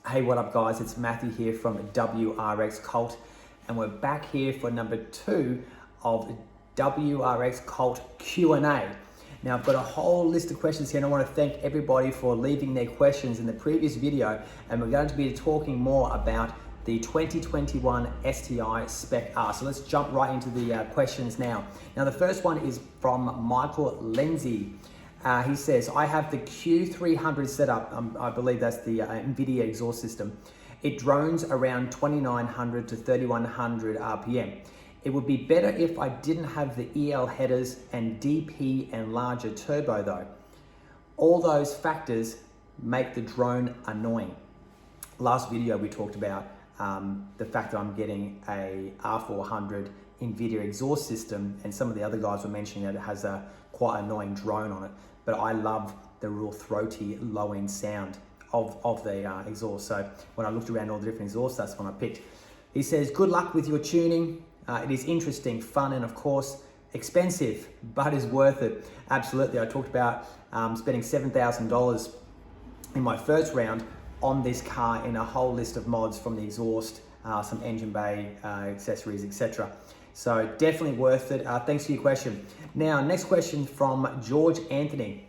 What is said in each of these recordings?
Hey, what up guys? It's Matthew here from WRX Cult, and we're back here for number 2 of WRX Cult Q&A. Now I've got a whole list of questions here and I want to thank everybody for leaving their questions in the previous video, and we're going to be talking more about the 2021 STI Spec R. So let's jump right into the questions now. Now the first one is from Michael Lindsay. He says, I have the Q300 set up, I believe that's the NVIDIA exhaust system. It drones around 2900 to 3100 RPM. It would be better if I didn't have the EL headers and DP and larger turbo though. All those factors make the drone annoying. Last video we talked about the fact that I'm getting a R400 NVIDIA exhaust system, and some of the other guys were mentioning that it has a quite annoying drone on it, but I love the real throaty low end sound of the exhaust. So when I looked around all the different exhausts, that's one I picked. He says, good luck with your tuning. It is interesting, fun, and of course expensive, but is worth it. Absolutely. I talked about spending $7,000 in my first round on this car in a whole list of mods, from the exhaust, some engine bay accessories, etc. So definitely worth it. Thanks for your question. Now, next question from George Anthony.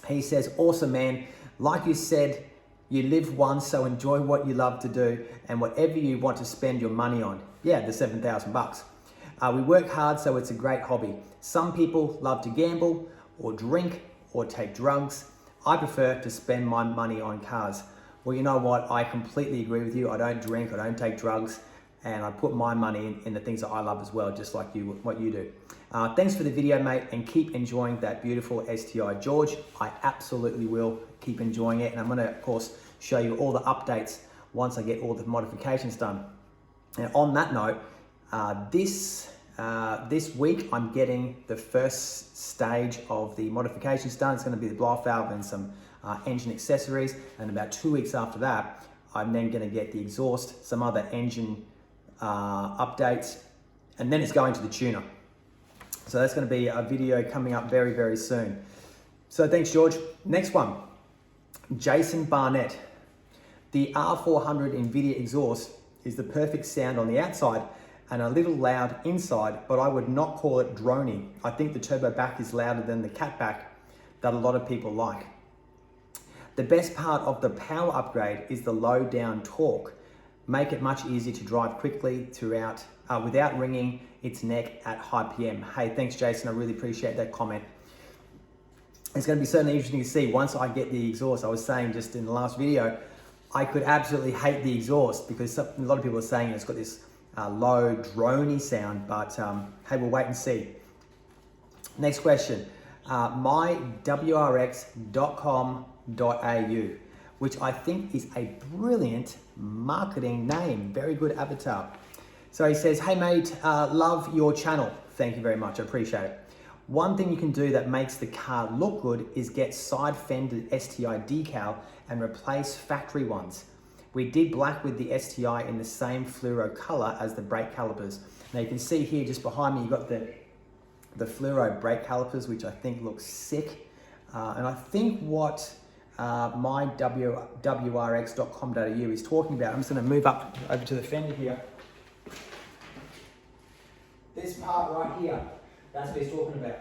He says, awesome man, like you said, you live once, so enjoy what you love to do and whatever you want to spend your money on. Yeah, the 7,000 bucks. We work hard, so it's a great hobby. Some people love to gamble or drink or take drugs. I prefer to spend my money on cars. Well, you know what? I completely agree with you. I don't drink, I don't take drugs, and I put my money in the things that I love as well, just like you, what you do. Thanks for the video, mate, and keep enjoying that beautiful STI. George, I absolutely will keep enjoying it, and I'm gonna, of course, show you all the updates once I get all the modifications done. And on that note, this week, I'm getting the first stage of the modifications done. It's gonna be the blow off valve and some engine accessories, and about 2 weeks after that, I'm then gonna get the exhaust, some other engine updates, and then it's going to the tuner. So that's going to be a video coming up very, very soon. So thanks, George. Next one, Jason Barnett. The R400 NVIDIA exhaust is the perfect sound on the outside and a little loud inside, but I would not call it drony. I think the turbo back is louder than the cat back that a lot of people like. The best part of the power upgrade is the low down torque. Make it much easier to drive quickly throughout without wringing its neck at high PM. Hey, thanks Jason, I really appreciate that comment. It's going to be certainly interesting to see once I get the exhaust. I was saying just in the last video, I could absolutely hate the exhaust because a lot of people are saying it's got this low drony sound, but hey, we'll wait and see. Next question, mywrx.com.au, which I think is a brilliant marketing name. Very good avatar. So he says, hey mate, love your channel. Thank you very much, I appreciate it. One thing you can do that makes the car look good is get side fender STI decal and replace factory ones. We did black with the STI in the same fluoro color as the brake calipers. Now you can see here just behind me, you've got the fluoro brake calipers, which I think looks sick. And I think what mywrx.com.au is talking about, I'm just going to move up over to the fender here. This part right here, that's what he's talking about.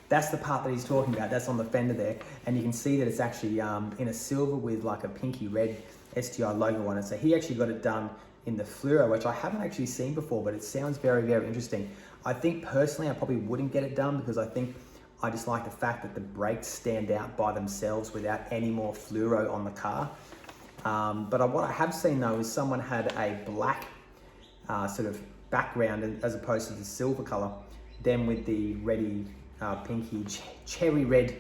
That's the part that he's talking about. That's on the fender there. And you can see that it's actually in a silver with like a pinky red STI logo on it. So he actually got it done in the fluoro, which I haven't actually seen before, but it sounds very, very interesting. I think personally, I probably wouldn't get it done because I think I just like the fact that the brakes stand out by themselves without any more fluoro on the car. But what I have seen though is someone had a black sort of background as opposed to the silver color, then with the reddy, pinky, cherry red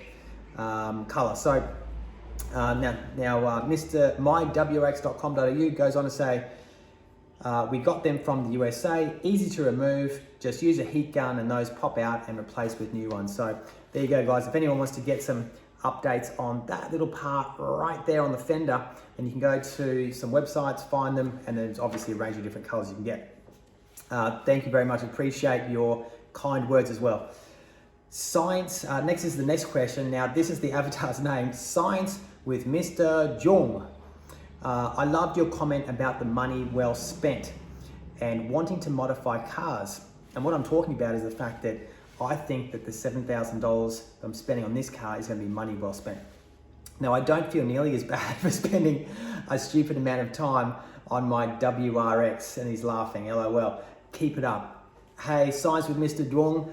color. So now Mr. mywrx.com.au goes on to say, we got them from the USA, easy to remove, just use a heat gun and those pop out and replace with new ones. So there you go guys, if anyone wants to get some updates on that little part right there on the fender, then you can go to some websites, find them, and there's obviously a range of different colors you can get. Thank you very much, appreciate your kind words as well. Science, next is the next question. Now this is the avatar's name, Science with Mr. Jung. I loved your comment about the money well spent and wanting to modify cars. And what I'm talking about is the fact that I think that the $7,000 I'm spending on this car is going to be money well spent. Now, I don't feel nearly as bad for spending a stupid amount of time on my WRX, and he's laughing, LOL. Keep it up. Hey, Science with Mr. Duong.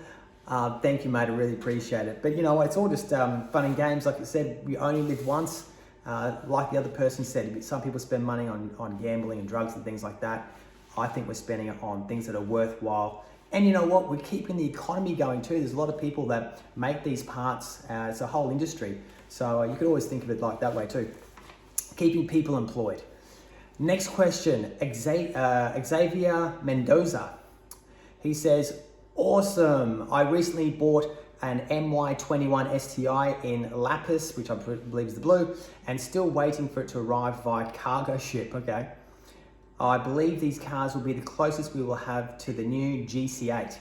Thank you, mate. I really appreciate it. But you know, it's all just fun and games. Like I said, we only live once. Like the other person said, some people spend money on gambling and drugs and things like that. I think we're spending it on things that are worthwhile. And you know what? We're keeping the economy going too. There's a lot of people that make these parts. It's a whole industry. So you could always think of it like that way too. Keeping people employed. Next question, Xavier Mendoza. He says, awesome. I recently bought an MY21 STI in Lapis, which I believe is the blue, and still waiting for it to arrive via cargo ship, okay? I believe these cars will be the closest we will have to the new GC8.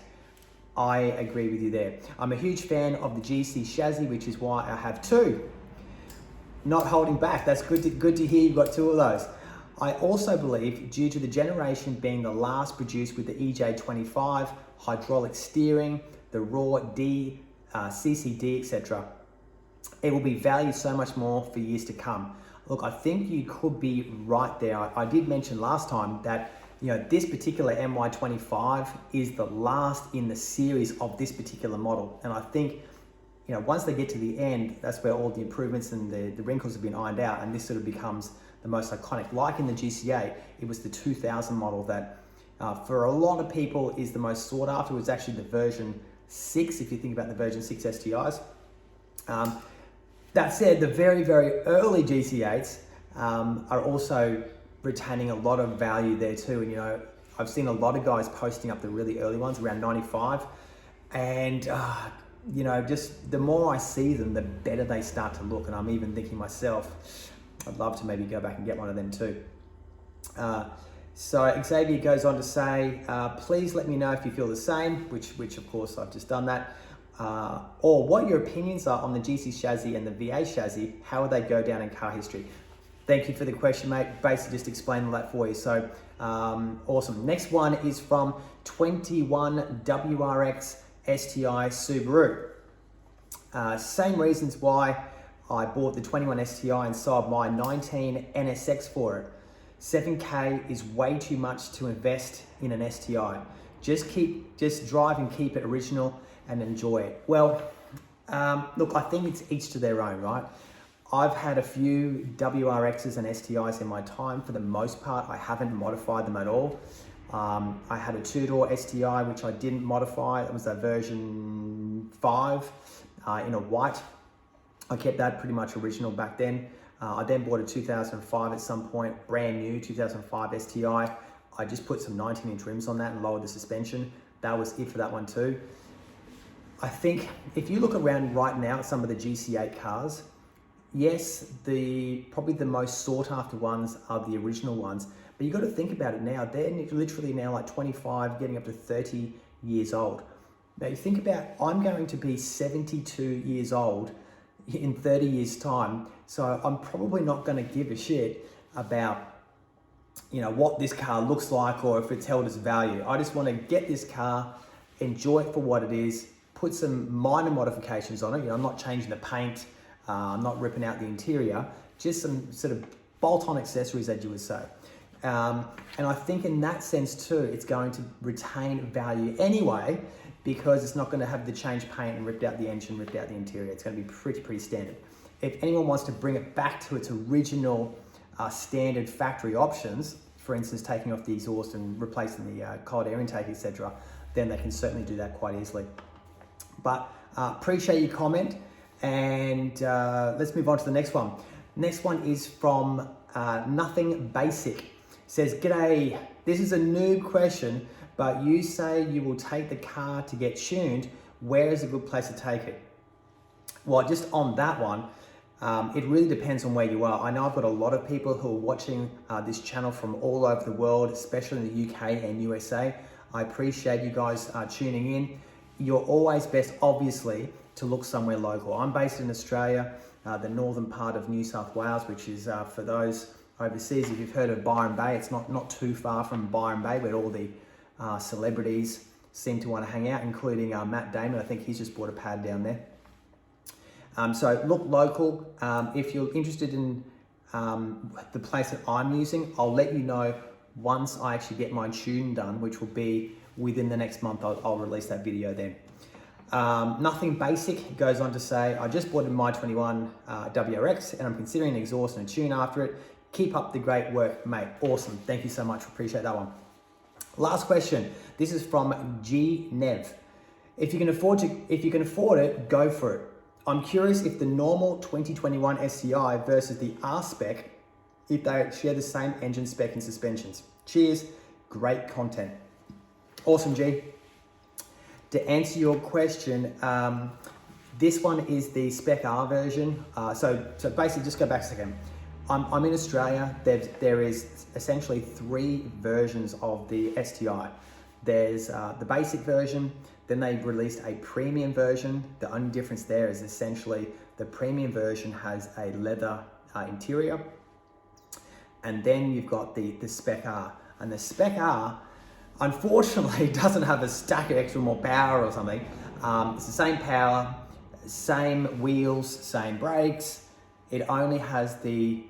I agree with you there. I'm a huge fan of the GC chassis, which is why I have two. Not holding back, that's good to hear you've got two of those. I also believe, due to the generation being the last produced with the EJ25, hydraulic steering, the raw D, CCD, etc., it will be valued so much more for years to come. Look, I think you could be right there. I did mention last time that this particular MY25 is the last in the series of this particular model, and I think once they get to the end, that's where all the improvements and the wrinkles have been ironed out, and this sort of becomes the most iconic. Like in the GC8, it was the 2000 model that for a lot of people is the most sought after. It was actually the version 6, if you think about the version 6 STIs. That said, the very, very early GC8s are also retaining a lot of value there too. And I've seen a lot of guys posting up the really early ones around 95, and just the more I see them, the better they start to look. And I'm even thinking myself, I'd love to maybe go back and get one of them too. So Xavier goes on to say, please let me know if you feel the same, which of course I've just done that, or what your opinions are on the GC chassis and the VA chassis. How would they go down in car history? Thank you for the question, mate. Basically just explain that for you. So awesome. Next one is from 21 WRX STI Subaru. Same reasons why I bought the 21 STI and sold my 19 NSX for it. 7K is way too much to invest in an STI. Just drive and keep it original and enjoy it. Well, look, I think it's each to their own, right? I've had a few WRXs and STIs in my time. For the most part, I haven't modified them at all. I had a two-door STI, which I didn't modify. It was a version 5 in a white. I kept that pretty much original back then. I then bought a 2005 at some point, brand new 2005 STI. I just put some 19-inch rims on that and lowered the suspension. That was it for that one too. I think if you look around right now at some of the GC8 cars, yes, probably the most sought after ones are the original ones, but you got to think about it now. They're literally now like 25, getting up to 30 years old. Now you think about, I'm going to be 72 years old in 30 years time, so I'm probably not going to give a shit about what this car looks like or if it's held as value. I just want to get this car, enjoy it for what it is, put some minor modifications on it. I'm not changing the paint, I'm not ripping out the interior, just some sort of bolt-on accessories, as you would say. And I think in that sense too, it's going to retain value anyway, because it's not going to have the change paint and ripped out the engine, ripped out the interior. It's going to be pretty standard. If anyone wants to bring it back to its original standard factory options, for instance, taking off the exhaust and replacing the cold air intake, etc., then they can certainly do that quite easily. But appreciate your comment, and let's move on to the next one. Next one is from Nothing Basic. Says, g'day, this is a noob question, but you say you will take the car to get tuned. Where is a good place to take it? Well, just on that one, it really depends on where you are. I know I've got a lot of people who are watching this channel from all over the world, especially in the UK and USA. I appreciate you guys tuning in. You're always best, obviously, to look somewhere local. I'm based in Australia. the northern part of New South Wales, which is for those overseas, if you've heard of Byron Bay, it's not too far from Byron Bay, where all the celebrities seem to want to hang out, including Matt Damon. I think he's just bought a pad down there. So look local. If you're interested in the place that I'm using, I'll let you know once I actually get my tune done, which will be within the next month. I'll release that video then. Nothing basic goes on to say, I just bought a My 21 WRX and I'm considering an exhaust and a tune after it. Keep up the great work, mate. Awesome. Thank you so much. Appreciate that one. Last question. This is from G Nev. If you can afford it, go for it. I'm curious if the normal 2021 STI versus the R-Spec, if they share the same engine spec and suspensions. Cheers. Great content. Awesome, G. To answer your question, this one is the Spec R version. So basically, just go back a second. I'm in Australia. There is essentially 3 versions of the STI. There's the basic version, then they've released a premium version. The only difference there is essentially the premium version has a leather interior, and then you've got the Spec R. And the Spec R, unfortunately, doesn't have a stack of extra more power or something. It's the same power, same wheels, same brakes. It only has the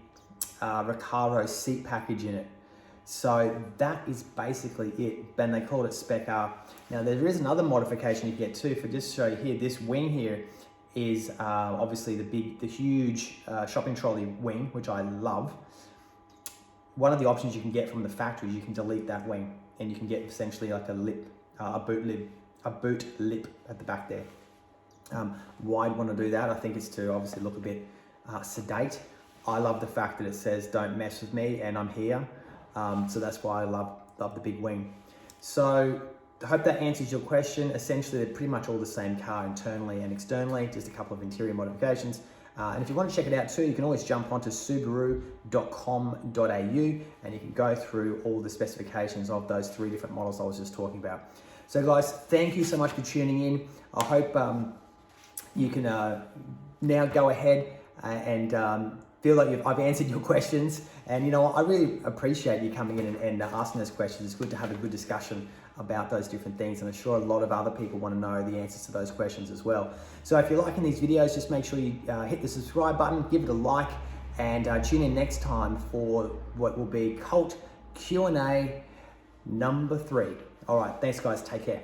Recaro seat package in it. So that is basically it. And they called it Spec R. Now there is another modification you get too. For just to show you here, this wing here is obviously the huge shopping trolley wing, which I love. One of the options you can get from the factory, you can delete that wing, and you can get essentially like a boot lip at the back there. Why do you want to do that? I think it's to obviously look a bit sedate. I love the fact that it says "Don't mess with me" and I'm here. So that's why I love the big wing. So I hope that answers your question. Essentially, they're pretty much all the same car internally and externally, just a couple of interior modifications. And if you want to check it out too, you can always jump onto subaru.com.au and you can go through all the specifications of those 3 different models I was just talking about. So guys, thank you so much for tuning in. I hope you can now go ahead and feel like I've answered your questions. And you know what, I really appreciate you coming in and asking those questions. It's good to have a good discussion about those different things, and I'm sure a lot of other people want to know the answers to those questions as well. So if you're liking these videos, just make sure you hit the subscribe button, give it a like, and tune in next time for what will be Colt Q&A number 3. All right, thanks guys, take care.